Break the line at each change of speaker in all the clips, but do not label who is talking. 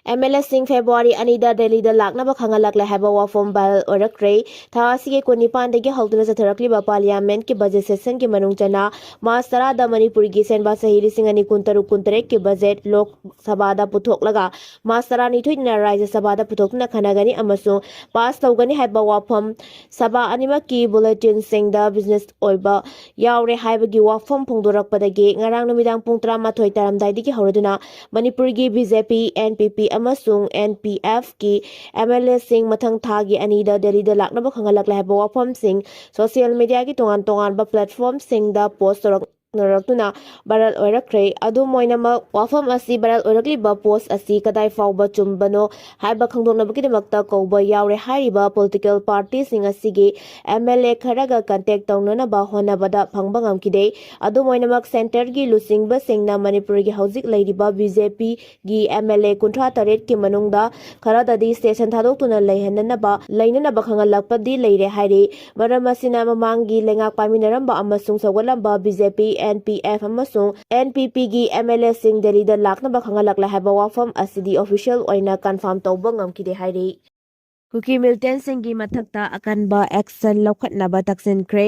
MLSing February anida Delhi Laknaba Khanghanlakle haba wafom bal orakre tha asige kunipandagi hauduna zatharakliba parliament ki budget session ki manung chana Mas tarada Manipur gi senba sahi lising ani kuntaru kuntarek ki budget lok sabada puthoklaga Mas tarani thuina Rajya Sabada puthokna khanagani amasung pass tawgani haba wafam saba anima ki bulletin singda business oiba yaure haibagi wafam phongdorakpadagi ngarang numidang pung 13 taramdaidagi hauraduna Manipur gi BJP NPP amasung NPF ki MLA sing mathang thagi anida Delhi Laknaba Khanghanlakle haba wafam sing social media ki tongan ba platform sing da post narakuna baral oirakre adu moinama wafam asi baral oirakliba post asi kadai fauba chumbano haiba khangdonabaki kauba yaure hyriba political party sing asigi MLA kharaga contact taunana ba honabada phangba ngamkide adu moinamak center gi lusingba singna Manipur gi hauzik leiriba BJP gi MLA kuntra taret ki manungda kharadadi station thadoktuna leinanaba khanghanlakpadi leire haire maramasina mamangi lengak paminaramba amasung sawalamba BJP NPF amasung NPP gi MLA sing Delhi Laknaba Khanghanlakle haba wafam asidi official oina confirm tawba ngamkide haire Kuki militant sing gi mathakta akanba action lokhatnaba taksinkhre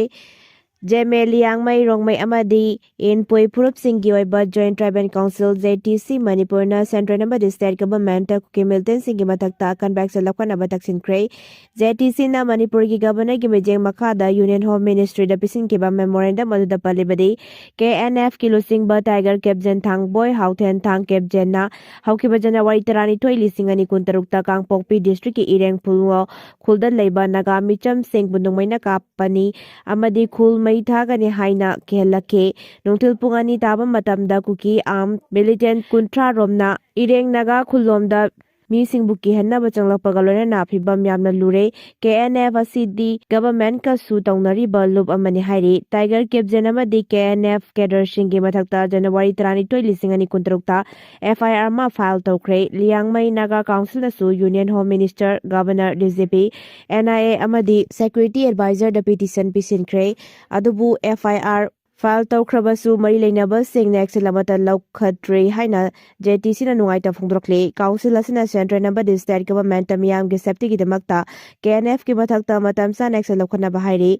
Jeme Liangmai Rongmai Amadi in Poi Purup Singi Oiba Joint Tribal Council JTC Manipur na Central Number State Government Kuki Milton Singi Matakta kan back sa Lakwan Abataksin Kray JTC na Manipur gi Governor gi Mejeng Makada Union Home Ministry da Pisin ki ba memorandum adu da palibadi KNF kilo sing ba Tiger Captain Thang Boy Hauten Thang Captain na Hauki ba January 32 lisingani kuntarukta Kang Pokpi District ki Ireng Pulwo Khuldan Leiba Naga Micham Sing Bundung Maina Kapani Amadi Khul Thagani haina kehlake nongtil pungani taba matamda Kuki arm militant kuntra romna ireng naga khulomda mi singbuki henna bachanglakpaga loina phibam yamna lure KNF asidi government ka su tawnari ba loop amani hairi Tiger Captain amadi KNF cadre singi mathakta January 32 lisingani kuntarukta FIR ma file tawkre Liangmai Naga Council na su Union Home Minister Governor DGP NIA amadi Security Advisor da petition pisinkre adubu FIR file tawkrabasu mari leinaba singna exelamata laukhatre haina JTC na nungaita phongdrakle council asina central number state government miyam ge safety gi damakta KNF ki mathakta matam san excel lokhana bahairi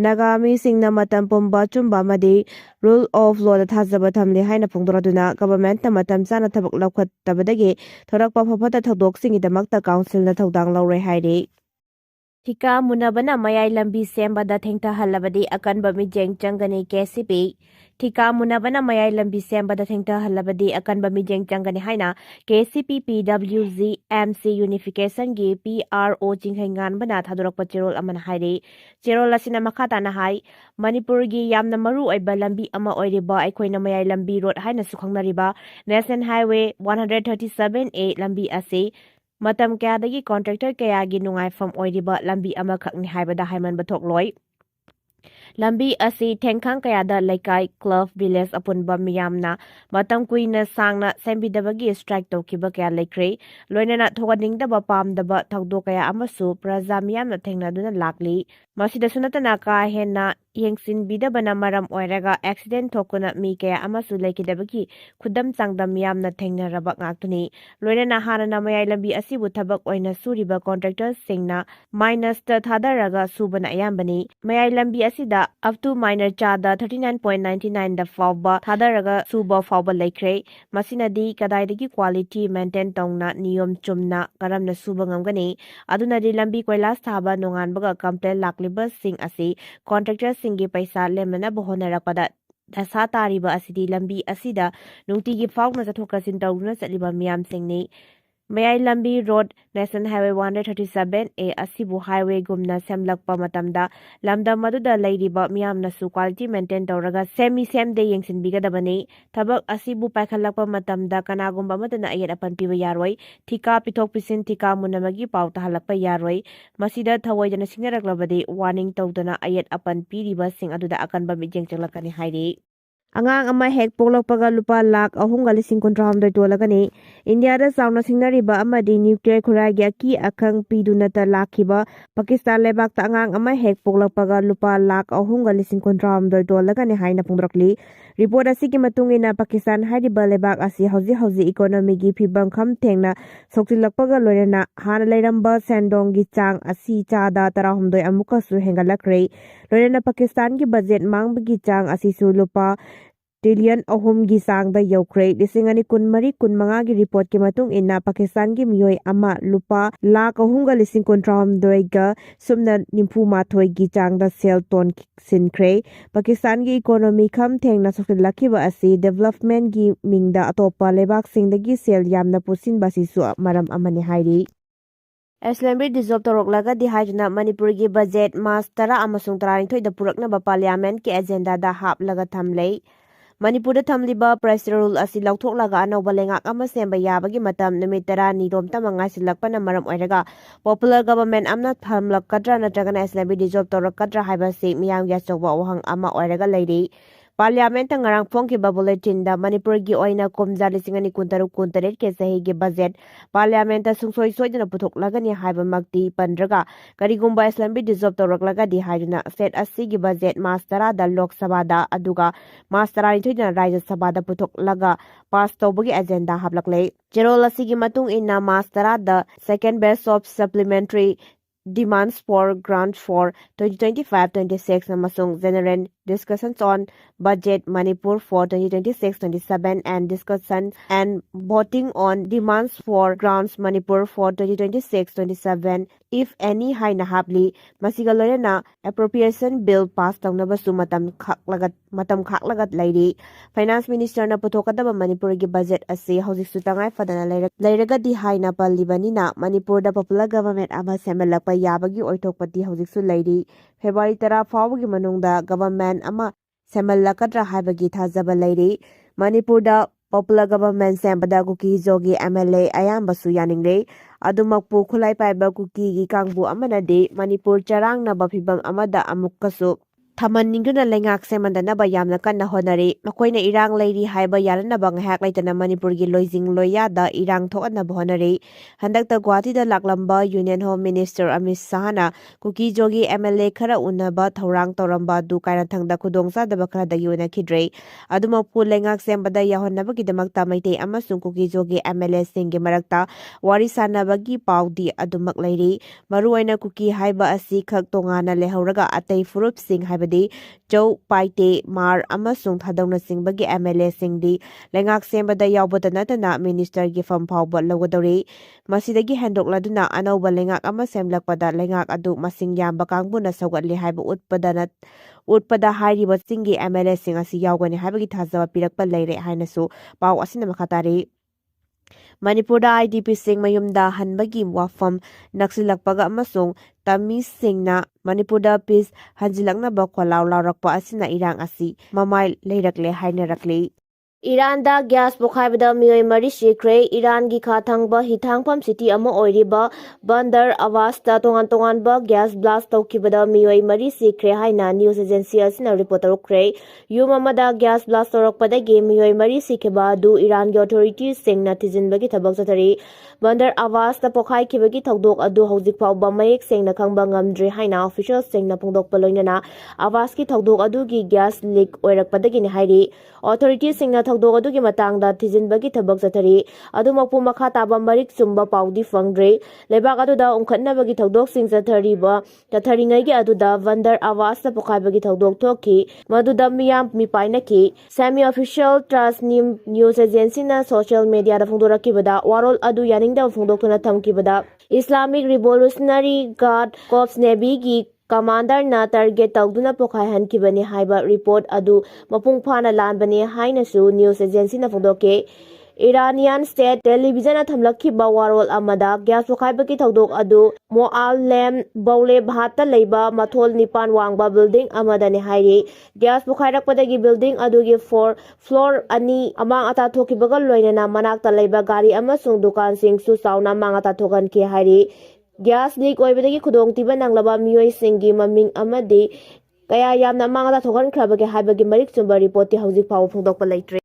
nagami singna matam pomba chumba madi rule of law da thajaba thamle haina phongdoraduna government na matam sana thabak lokhat tabadagi thorakpa phapata thodok singi damakta council na thodang lawre hairi Tika munabana mayai lambi sembada thengta halabadi akanba mijeng changani KCP Tika munabana mayai lambi sembada thengta halabadi akanba mijeng changani haina KCP PWZ MC unification gi PRO jinghaingan bana thadorakpa cherol amana haire cherol asina makhata na hai Manipur gi yamna maru oiba lambi ama oiriba aikoina mayai lambi road haina sukhangnariba National Highway 137A lambi ase Matam kayadagi contractor kayagi nungaifam oiriba lambi amakhakni haibada haiman bathokloi lambi asi thengkhang kayada laikai club village apunba miyamna matam kuina sangna sembidabagi strike tawkiba kaya laikre loinana thoganingdaba pamdaba thawdo kaya amasu praja miyamna thengnaduna lakli masida sunatana ka hena yengsin bidabana maram oiraga accident thokuna mi kaya amasu laikidabagi khudam changdam miyamna thengnaraba ngaktuni loinana hanana mayai lambi asibu thabak oina suriba contractor singna minus ta thadaraga subana ayambani mayai lambi asida up to minor chada 39.99 da fawba thadaraga suba fawba laikre masinadi kadaidagi quality maintain tongna niyom chumna karamna suba ngamgani aduna di lambi koilas thaba nonganbaga complaint lakliba sing asi contractor singi paisa lemna bohonarakpada Dasa tariba asidi lambi asida nungtigi fauna zathokasin tawna chaliba miyam singni Mayai lambi road National Highway 137A asibu highway gumna semlakpa matamda lamda maduda leiriba miyamna su quality maintain tawraga semi semde yengsinbigadabani thabak asibu paikhalakpa matamda kanagumba matana ayat apan piba yaroi thika pithok pisin thika munamagi pauta halakpa yaroi masida thawaidana singnaraklabadi warning tawdana ayat apan piriba sing aduda akanba mijeng changlakani hairi Angang ama hek poklokpaga lupa lakh ahumga lising kontrahomdoi tolagani India da sauna singnariba amadi nuclear khuragi aki akhang pidunata lakhiba Pakistan lebakta angang ama hek poklokpaga lupa lakh ahumga lising kontrahomdoi tolagani haina phongdrakli Report asigi matungina Pakistan hyriba lebak asi hauji economy gi phibam kham thengna soktilakpaga loirena hana leiramba sendong gi chang asi chada 16 amuka su hengalakre loirena Pakistan gi budget mangbagi chang asi su lupa trillion ahum gi sang da yokre lisingani kunmari kunmanga gi report ki matung inna Pakistan gi miyoi ama lupa lakh ahumga lising kontram doiga sumna nimpu mathoi gi chang da sel ton sinkre Pakistan gi economy kham thengna sokhilakiba asi development gi mingda atopa lebak singdagi sel yamna pusin basi su maram amani hairi Assembly dissolve toroklaga di haijna Manipur gi budget mas 10 amasung 12 da puraknaba parliament ki agenda da haplaga thamlei Manipur da thamliba press rule asi lauthoklaga anouba lengak ama semba yabagi matam numit 10 rom tamanga silakpana maram oiraga popular government amna thamlakadra natragana assembly dissolve torokadra haiba se miyam ya chokba wahang ama oiraga leiri Parliament ngarang phongkiba bulletin da Manipur gi oina komja 2023 ke sahi gi budget Parliament ta sungsoi soidana puthoklagani haiba makti pandraga karigumba assembly dissolve toroklaga di haiduna state asi gi budget mas 10 da Lok Sabha da aduga mas 12 na Rajya Sabha da puthoklaga pass tawbagi agenda hablakle Cherol asi gi matung inna mas 10 da second batch of supplementary demands for grant for 2025-26 amasung general discussions on budget Manipur for 2026-27 and discussion and voting on demands for grants Manipur for 2026-27 if any haina hapli masigalorena appropriation bill passed tawnabasu matam khaklagat lairi finance minister na puthokadaba Manipur gi budget ase hojik sutangai fadana leiraga di haina pallibanina Manipur da popular government ama semelakpa yabagi oithokpati hojik su lairi February 10 fawagi manungda government ama semalakadra haibagi thajaba lairi Manipur da popular government sembada Kuki jogi MLA ayambasu yaningre adumakpu khulai paiba Kuki gi kangbu amanade Manipur charang na bafibam amada amukkasu Thamaningduna lengak semandanaba yamna kanna honari makoina irang leiri haiba yaranaba ngahak laitana Manipur gi loijing loyada irang thokanaba honari handakta Guwahati da laklamba Union Home Minister Amit Sahana Kuki jogi MLA khara unaba thorang toramba du kainathangda khudongsa daba khara da yuna khidrei adumakpu lengak sembada yahonnaba gidamakta maitei amasung Kuki jogi MLA singgi marakta wari sanabagi paudi adumak leiri maruaina Kuki haiba asi khak tongana lehauraga atei furup sing haiba Joe Paite Mar amasung thadongna singbagi MLA singdi lengak sembada yaubada natana minister gi fam phawba logodori masidagi handokladuna anouba lengak ama semlakpada lengak adu masing yamba kangbuna sawgatli haiba utpada hyriba singi MLA sing asi yaugani haibagi thajaba pirakpa leire hainasu paw asina makhatari Manipurda IDP sing mayumda hanbagi wafam naksilakpaga amasung Tamis singna Manipurda peace hanjilaknaba kholaw lawrakpa asina irang asi mamai leirakle hainarakle Iranda gas Pokkhaibada miyoi mari sikre Iran gi khathangba hithangpam city ama oiriba Bandar Abbasda tongan-tonganba gas blast tawkibada miyoi mari sikre haina news agency asina report tarukre yum amada gas blast torokpadagi miyoi mari sikeba du Iran gi authorities singna tijinbagi thabak chathari Bandar Abbasda pokhaikibagi tawdok adu hojik phawba mayek sengna khangba ngamdre haina official singna phongdokpa loinana Abbas ki tawdok adu gi gas leak oirakpadagi ni hairi authorities singna thawdok adugi matangda thijinbagi thabak chathari adumakpu makha taba marik chumba paudi fangdre lebak aduda ongkhatnabagi thawdok sing chatharingai gi aduda Bandar Abbasda pokhaibagi thawdok thoki maduda miyam mipainaki semi official trust news agency na social media da phongdorakibada warol adu yaningda phongdoktuna thamkibada Islamic Revolutionary Guard Corps Navy gi Commander na target tawduna pokhaihankibani haiba report adu mapung phana lanbani hainasu news agency na phongdoke Iranian state television na thamlakhiba warol amada gas pokhaibagi thawdok adu Moallem Bawle Bhatta leiba mathol nipan wangba building amada ni hairi gas pokhairakpadagi building adugi floor ani amang ata thokibaga loinana manakta leiba gari amasung dukan sing su sauna mangata thokan ki hairi gas leak oibadagi khudongtiba nanglaba miyoi singi maming amadi kaya yamna mangata thokan khrabagi haibagi marik chumba report ti hojik phaw phongdokpa leitre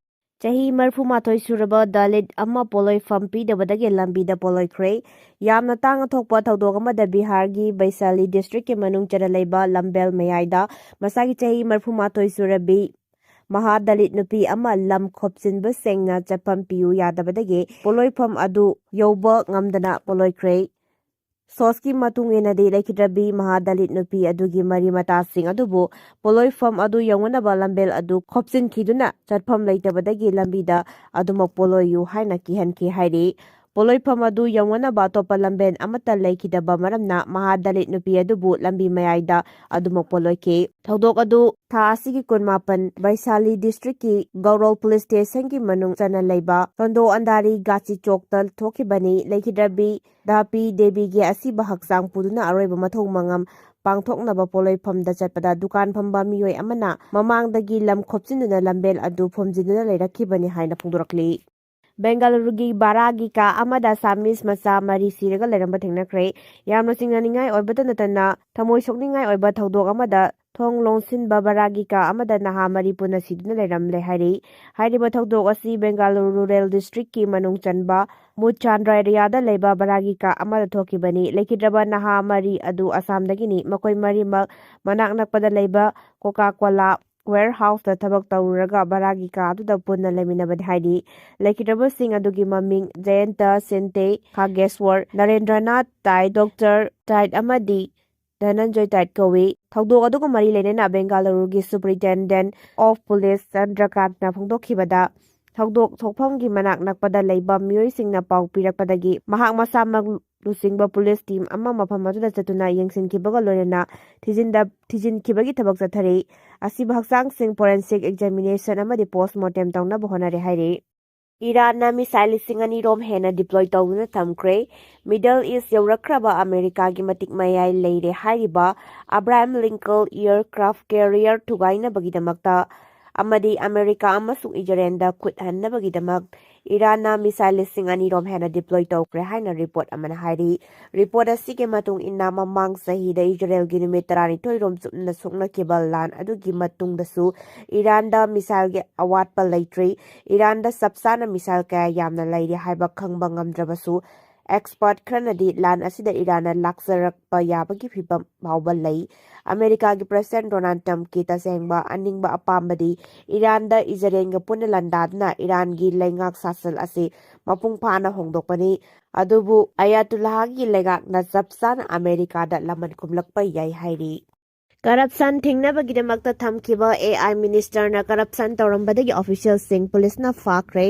Chahi marfu mathoi suraba dalit ama poloi fampi dabadagi lambi da poloi kre yamna tang thokpa thawdok amada Bihar gi Baisali district ke manung chara leiba Lambel Mayaida masagi chahi marfu mathoi surabi ꯃꯍꯥꯗꯂꯤꯠ ꯅꯨꯄꯤ ꯑꯃ ꯂꯝ ꯈꯣꯞꯆꯤꯟꯕꯁꯤꯡꯅ ꯆꯠꯐꯝ ꯄꯤꯌꯨ ꯌꯥꯗꯕꯗꯒꯤ ꯄꯣꯠꯂꯣꯏꯐꯝ ꯑꯗꯨ ꯌꯧꯕ ꯉꯝꯗꯅ ꯄꯣꯠꯂꯣꯏꯈ꯭ꯔꯦ꯫ ꯁꯣꯔꯁꯀꯤ ꯃꯇꯨꯡ ꯏꯟꯅꯗꯤ ꯂꯩꯈꯤꯗ꯭ꯔꯕꯤ ꯃꯍꯥꯗꯂꯤꯠ ꯅꯨꯄꯤ ꯑꯗꯨꯒꯤ ꯃꯔꯤ ꯃꯇꯥꯁꯤꯡ ꯑꯗꯨꯕꯨ ꯄꯣꯠꯂꯣꯏꯐꯝ ꯑꯗꯨ ꯌꯧꯅꯅꯕ ꯂꯝꯕꯦꯜ ꯑꯗꯨ ꯈꯣꯞꯆꯤꯟꯈꯤꯗꯨꯅ ꯆꯠꯐꯝ ꯂꯩꯇꯕꯗꯒꯤ ꯂꯝꯕꯤꯗ ꯑꯗꯨꯃꯛ ꯄꯣꯠꯂꯣꯏꯌꯨ ꯍꯥꯏꯅ ꯀꯤꯍꯟꯈꯤ ꯍꯥꯏꯔꯤ꯫ ꯄꯣꯠꯂꯣꯏꯐꯝ ꯑꯗꯨ ꯌꯧꯅꯅꯕ ꯑꯇꯣꯞꯄ ꯂꯝꯕꯦꯟ ꯑꯃꯠꯇ ꯂꯩꯈꯤꯗꯕ ꯃꯔꯝꯅ ꯃꯍꯥꯗꯂꯤꯠ ꯅꯨꯄꯤ ꯑꯗꯨꯕꯨ ꯂꯝꯕꯤ ꯃꯌꯥꯏꯗ ꯑꯗꯨꯃꯛ ꯄꯣꯠꯂꯣꯏꯈꯤ꯫ ꯊꯧꯗꯣꯛ ꯑꯗꯨ ꯊꯥ ꯑꯁꯤꯒꯤ 28 ꯕꯩꯁꯥꯂꯤ ꯗꯤꯁꯇ꯭ꯔꯤꯛꯀꯤ ꯒꯧꯔꯣꯜ ꯄꯨꯂꯤꯁ ꯁ꯭ꯇꯦꯁꯟꯒꯤ ꯃꯅꯨꯡ ꯆꯟꯅ ꯂꯩꯕ ꯁꯣꯟꯗꯣ ꯑꯟꯗꯥꯔꯤ ꯒꯥꯆꯤ ꯆꯣꯛꯇ ꯊꯣꯛꯈꯤꯕꯅꯤ꯫ ꯂꯩꯈꯤꯗ꯭ꯔꯕꯤ ꯙꯥꯄꯤ ꯗꯦꯕꯤꯒꯤ ꯑꯁꯤꯕ ꯍꯛꯆꯥꯡ ꯄꯨꯗꯨꯅ ꯑꯔꯣꯏꯕ ꯃꯊꯧ ꯃꯉꯝ ꯄꯥꯡꯊꯣꯛꯅꯕ ꯄꯣꯠꯂꯣꯏꯐꯝꯗ ꯆꯠꯄꯗ ꯗꯨꯀꯥꯟ ꯐꯝꯕ ꯃꯤꯑꯣꯏ ꯑꯃꯅ ꯃꯃꯥꯡꯗꯒꯤ ꯂꯝ ꯈꯣꯞꯆꯤꯟꯗꯨꯅ ꯂꯝꯕꯦꯜ ꯑꯗꯨ ꯐꯨꯝꯖꯤꯟꯗꯨꯅ ꯂꯩꯔꯛꯈꯤꯕꯅꯤ ꯍꯥꯏꯅ ꯐꯣꯡꯗꯣꯔꯛꯂꯤ꯫ ꯕꯦꯡꯒꯂꯨꯔꯨꯒꯤ ꯕꯥꯔꯥꯒꯤ ꯀꯥ ꯑꯃꯗ ꯁꯥꯃꯤꯁ ꯃꯆꯥ 4 ꯁꯤꯔꯒ ꯂꯩꯔꯝꯕ ꯊꯦꯡꯅꯈ꯭ꯔꯦ꯫ ꯌꯥꯝꯅ ꯆꯤꯡꯅꯅꯤꯡꯉꯥꯏ ꯑꯣꯏꯕꯇ ꯅꯠꯇꯅ ꯊꯃꯣꯏ ꯁꯣꯛꯅꯤꯡꯉꯥꯏ ꯑꯣꯏꯕ ꯊꯧꯗꯣꯛ ꯑꯃꯗ ꯊꯣꯡ ꯂꯣꯟꯁꯤꯟꯕ ꯕꯥꯔꯥꯒꯤ ꯀꯥ ꯑꯃꯗ ꯅꯍꯥ 4 ꯄꯨꯟꯅ ꯁꯤꯗꯨꯅ ꯂꯩꯔꯝꯂꯦ ꯍꯥꯏꯔꯤ꯫ ꯍꯥꯏꯔꯤꯕ ꯊꯧꯗꯣꯛ ꯑꯁꯤ ꯕꯦꯡꯒꯂꯨꯔꯨ ꯔꯨꯔꯦꯜ ꯗꯤꯁꯇ꯭ꯔꯤꯛꯀꯤ ꯃꯅꯨꯡ ꯆꯟꯕ ꯃꯨꯠꯆꯥꯟꯗ꯭ꯔ ꯑꯦꯔꯤꯌꯥꯗ ꯂꯩꯕ ꯕꯥꯔꯥꯒꯤ ꯀꯥ ꯑꯃꯗ ꯊꯣꯛꯈꯤꯕꯅꯤ꯫ ꯂꯩꯈꯤꯗ꯭ꯔꯕ ꯅꯍꯥ 4 ꯑꯗꯨ ꯑꯁꯥꯝꯗꯒꯤꯅꯤ꯫ ꯃꯈꯣꯏ 4ꯃꯛ ꯃꯅꯥꯛ ꯅꯛꯄꯗ ꯂꯩꯕ ꯀꯣꯀꯥ-ꯀꯣꯂꯥ ꯋꯦꯌꯔꯍꯥꯎꯁꯇ ꯊꯕꯛ ꯇꯧꯔꯨꯔꯒ ꯕꯥꯔꯥꯒꯤ ꯀꯥ ꯑꯗꯨꯗ ꯄꯨꯟꯅ ꯂꯩꯃꯤꯟꯅꯕꯅꯤ ꯍꯥꯏꯔꯤ꯫ ꯂꯩꯈꯤꯗ꯭ꯔꯕꯁꯤꯡ ꯑꯗꯨꯒꯤ ꯃꯃꯤꯡ ꯖꯌꯟꯇ ꯁꯤꯟꯇꯦ, ꯈꯥꯒꯦꯁꯋꯔ, ꯅꯔꯦꯟꯗ꯭ꯔꯅꯥꯊ ꯇꯥꯏꯠ, ꯗꯣꯛꯇꯔ ꯇꯥꯏꯠ ꯑꯃꯗꯤ ꯙꯅꯟꯖꯣꯏ ꯇꯥꯏꯠ ꯀꯧꯏ꯫ ꯊꯧꯗꯣꯛ ꯑꯗꯨꯒ ꯃꯔꯤ ꯂꯩꯅꯅ ꯕꯦꯡꯒꯂꯨꯔꯨꯒꯤ ꯁꯨꯄꯔꯤꯟꯇꯦꯟꯗꯦꯟꯠ ꯑꯣꯐ ꯄꯨꯂꯤꯁ ꯆꯟꯗ꯭ꯔꯀꯥꯟꯇꯅ ꯐꯣꯡꯗꯣꯛꯈꯤꯕꯗ ꯊꯧꯗꯣꯛ ꯊꯣꯛꯐꯝꯒꯤ ꯃꯅꯥꯛ ꯅꯛꯄꯗ ꯂꯩꯕ ꯃꯤꯑꯣꯏꯁꯤꯡꯅ ꯄꯥꯎ ꯄꯤꯔꯛꯄꯗꯒꯤ ꯃꯍꯥꯛ ꯃꯁꯥꯃꯛ ꯂꯨꯆꯤꯡꯕ ꯄꯨꯂꯤꯁ ꯇꯤꯝ ꯑꯃ ꯃꯐꯝ ꯑꯗꯨꯗ ꯆꯠꯇꯨꯅ ꯌꯦꯡꯁꯤꯟꯈꯤꯕꯒ ꯂꯣꯏꯅꯅ ꯊꯤꯖꯤꯟꯈꯤꯕꯒꯤ ꯊꯕꯛ ꯆꯠꯊꯔꯤ꯫ ꯑꯁꯤꯕ ꯍꯛꯆꯥꯡꯁꯤꯡ ꯐꯣꯔꯦꯟꯁꯤꯛ ꯑꯦꯛꯖꯥꯃꯤꯅꯦꯁꯟ ꯑꯃꯗꯤ ꯄꯣꯁ꯭ꯠꯃꯣꯔꯇꯦꯝ ꯇꯧꯅꯕ ꯍꯣꯠꯅꯔꯦ ꯍꯥꯏꯔꯤ꯫ ꯏꯔꯥꯟꯅ ꯃꯤꯁꯥꯏꯜ 2,000 ꯔꯣꯝ ꯍꯦꯟꯅ ꯗꯤꯄ꯭ꯂꯣꯏ ꯇꯧꯗꯨꯅ ꯊꯝꯈ꯭ꯔꯦ꯫ ꯃꯤꯗꯜ ꯏꯁꯠ ꯌꯧꯔꯛꯈ꯭ꯔꯕ ꯑꯃꯦꯔꯤꯀꯥꯒꯤ ꯃꯇꯤꯛ ꯃꯌꯥꯏ ꯂꯩꯔꯦ ꯍꯥꯏꯔꯤꯕ ꯑꯕ꯭ꯔꯥꯍꯝ ꯂꯤꯡꯀꯜ ꯏꯌꯔꯀ꯭ꯔꯥꯐꯠ ꯀꯦꯔꯤꯌꯔ ꯊꯨꯒꯥꯏꯅꯕꯒꯤꯗꯃꯛꯇ ꯑꯃꯗꯤ ꯑꯃꯦꯔꯤꯀꯥ ꯑꯃꯁꯨꯡ ꯏꯖꯔꯦꯜꯗ ꯈꯨꯠ ꯍꯟꯅꯕꯒꯤꯗꯃꯛ ꯏꯔꯥꯟꯅ ꯃꯤꯁꯥꯏꯜ 2,000 ꯔꯣꯝ ꯍꯦꯟꯅ ꯗꯤꯄ꯭ꯂꯣꯏ ꯇꯧꯈ꯭ꯔꯦ ꯍꯥꯏꯅ ꯔꯤꯄꯣꯔꯠ ꯑꯃꯅ ꯍꯥꯏꯔꯤ꯫ ꯔꯤꯄꯣꯔꯠ ꯑꯁꯤꯒꯤ ꯃꯇꯨꯡ ꯏꯟꯅ ꯃꯃꯥꯡ ꯆꯍꯤꯗ ꯏꯖꯔꯦꯜꯒꯤ ꯅꯨꯃꯤꯠ 12 ꯔꯣꯝ ꯆꯨꯞꯅ ꯁꯣꯛꯅꯈꯤꯕ ꯂꯥꯟ ꯑꯗꯨꯒꯤ ꯃꯇꯨꯡꯗꯁꯨ ꯏꯔꯥꯟꯗ ꯃꯤꯁꯥꯏꯜꯒꯤ ꯑꯋꯥꯠꯄ ꯂꯩꯇ꯭ꯔꯤ꯫ ꯏꯔꯥꯟꯗ ꯆꯞ ꯆꯥꯅ ꯃꯤꯁꯥꯏꯜ ꯀꯌꯥ ꯌꯥꯝꯅ ꯂꯩꯔꯤ ꯍꯥꯏꯕ ꯈꯪꯕ ꯉꯝꯗ꯭ꯔꯕꯁꯨ ꯑꯦꯛꯁꯄꯔꯠ ꯈꯔꯅꯗꯤ ꯂꯥꯟ ꯑꯁꯤꯗ ꯏꯔꯥꯟꯅ ꯂꯥꯛꯆꯔꯛꯄ ꯌꯥꯕꯒꯤ ꯐꯤꯚꯝ ꯐꯥꯎꯕ ꯂꯩ꯫ ꯑꯃꯦꯔꯤꯀꯥꯒꯤ ꯄ꯭ꯔꯦꯁꯤꯗꯦꯟꯠ ꯗꯣꯅꯥꯜꯗ ꯇ꯭ꯔꯝꯞꯀꯤ ꯇꯁꯦꯡꯕ ꯑꯅꯤꯡꯕ ꯑꯄꯥꯝꯕꯗꯤ ꯏꯔꯥꯟꯗ ꯏꯖꯔꯦꯜꯒ ꯄꯨꯟꯅ ꯂꯥꯟꯗꯥꯗꯨꯅ ꯏꯔꯥꯟꯒꯤ ꯂꯩꯉꯥꯛ ꯁꯥꯁꯟ ꯑꯁꯤ ꯃꯄꯨꯡ ꯐꯥꯅ ꯍꯣꯡꯗꯣꯛꯄꯅꯤ꯫ ꯑꯗꯨꯕꯨ ꯑꯌꯥꯇꯨꯜꯂꯥꯍꯒꯤ ꯂꯩꯉꯥꯛꯅ ꯆꯞ ꯆꯥꯅ ꯑꯃꯦꯔꯤꯀꯥꯗ ꯂꯃꯟ ꯈꯨꯝꯂꯛꯄ ꯌꯥꯏ ꯍꯥꯏꯔꯤ꯫ ꯀꯔꯞꯁꯟ ꯊꯤꯡꯅꯕꯒꯤꯗꯃꯛꯇ ꯊꯝꯈꯤꯕ AI ꯃꯤꯅꯤꯁꯇꯔꯅ ꯀꯔꯞꯁꯟ ꯇꯧꯔꯝꯕꯗꯒꯤ ꯑꯣꯐꯤꯁꯤꯌꯦꯜꯁꯤꯡ ꯄꯨꯂꯤꯁꯅ ꯐꯥꯈ꯭ꯔꯦ꯫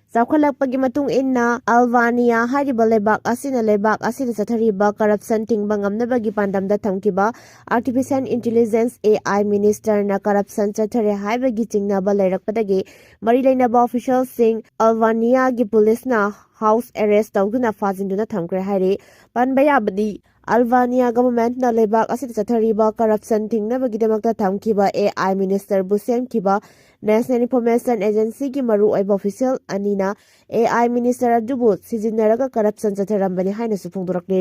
ꯆꯥꯎꯈꯠꯂꯛꯄꯒꯤ ꯃꯇꯨꯡ ꯏꯟꯅ ꯑꯜꯕꯥꯅꯤꯌꯥ ꯍꯥꯏꯔꯤꯕ ꯂꯩꯕꯥꯛ ꯑꯁꯤꯅ ꯂꯩꯕꯥꯛ ꯑꯁꯤꯗ ꯆꯠꯊꯔꯤꯕ ꯀꯔꯞꯁꯟ ꯊꯤꯡꯕ ꯉꯝꯅꯕꯒꯤ ꯄꯥꯟꯗꯝꯗ ꯊꯝꯈꯤꯕ ꯑꯥꯔꯇꯤꯐꯤꯁꯤꯌꯦꯜ ꯏꯟꯇꯤꯂꯤꯖꯦꯟꯁ AI ꯃꯤꯅꯤꯁꯇꯔꯅ ꯀꯔꯞꯁꯟ ꯆꯠꯊꯔꯦ ꯍꯥꯏꯕꯒꯤ ꯆꯤꯡꯅꯕ ꯂꯩꯔꯛꯄꯗꯒꯤ ꯃꯔꯤ ꯂꯩꯅꯕ ꯑꯣꯐꯤꯁꯤꯌꯦꯜꯁꯤꯡ ꯑꯜꯕꯥꯅꯤꯌꯥꯒꯤ ꯄꯨꯂꯤꯁꯅ ꯍꯥꯎꯁ ꯑꯦꯔꯦꯁꯠ ꯇꯧꯗꯨꯅ ꯐꯥꯖꯤꯟꯗꯨꯅ ꯊꯝꯈ꯭ꯔꯦ ꯍꯥꯏꯔꯤ꯫ ꯄꯟꯕ ꯌꯥꯕꯗꯤ ꯑꯜꯕꯥꯅꯤꯌꯥ ꯒꯚꯔꯟꯃꯦꯟꯠꯅ ꯂꯩꯕꯥꯛ ꯑꯁꯤꯗ ꯆꯠꯊꯔꯤꯕ ꯀꯔꯞꯁꯟ ꯊꯤꯡꯅꯕꯒꯤꯗꯃꯛꯇ ꯊꯝꯈꯤꯕ AI ꯃꯤꯅꯤꯁꯇꯔꯕꯨ ꯁꯦꯝꯈꯤꯕ ꯅꯦꯁꯅꯦꯜ ꯏꯟꯐꯣꯔꯃꯦꯁꯟ ꯑꯦꯖꯦꯟꯁꯤꯒꯤ ꯃꯔꯨꯑꯣꯏꯕ ꯑꯣꯐꯤꯁꯤꯌꯦꯜ ꯑꯅꯤꯅ AI ꯃꯤꯅꯤꯁꯇꯔ ꯑꯗꯨꯕꯨ ꯁꯤꯖꯤꯟꯅꯔꯒ ꯀꯔꯞꯁꯟ ꯆꯠꯊꯔꯝꯕꯅꯤ ꯍꯥꯏꯅꯁꯨ ꯐꯣꯡꯗꯣꯔꯛꯂꯤ꯫